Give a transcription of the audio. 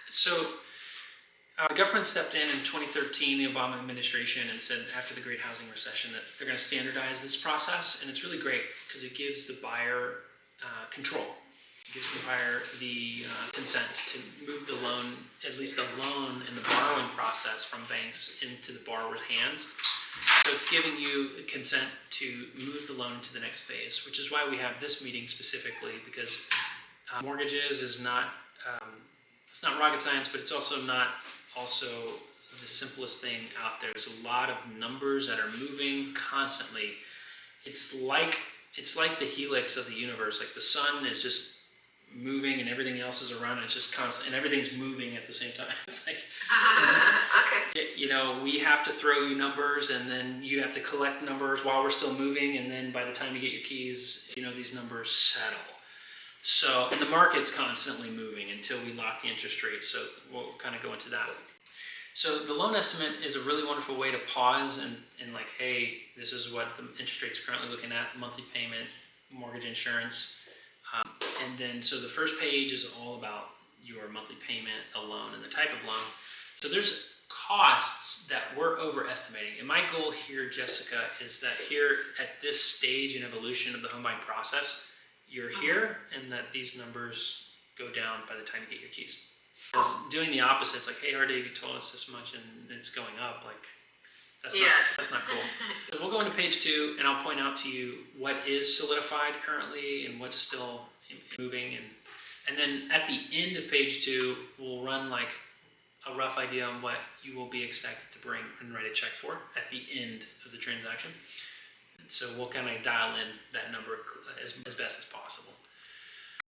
So the government stepped in 2013, the Obama administration, and said after the Great Housing Recession that they're going to standardize this process, and it's really great because it gives the buyer control. It gives the buyer the consent to move the loan, at least the loan and the borrowing process from banks into the borrower's hands. So it's giving you consent to move the loan to the next phase, which is why we have this meeting specifically, because mortgages is not, it's not rocket science, but it's also not the simplest thing out there. There's a lot of numbers that are moving constantly. It's like the helix of the universe. Like the sun is just moving and everything else is around it. It's just constant, and everything's moving at the same time. It's like, okay. We have to throw you numbers, and then you have to collect numbers while we're still moving, and then by the time you get your keys, these numbers settle. So, and the market's constantly moving until we lock the interest rate. So we'll kind of go into that. So the loan estimate is a really wonderful way to pause and like, hey, this is what the interest rate's currently looking at, monthly payment, mortgage insurance. And then, so the first page is all about your monthly payment, a loan, and the type of loan. So there's costs that we're overestimating. And my goal here, Jessica, is that here at this stage in evolution of the home buying process, you're here and that these numbers go down by the time you get your keys. Because doing the opposite, it's like, hey, Har-Dev, you told us this much and it's going up. Like, that's not cool. So we'll go into page 2 and I'll point out to you what is solidified currently and what's still moving. And then at the end of page 2, we'll run like a rough idea on what you will be expected to bring and write a check for at the end of the transaction. So we'll kind of dial in that number as best as possible.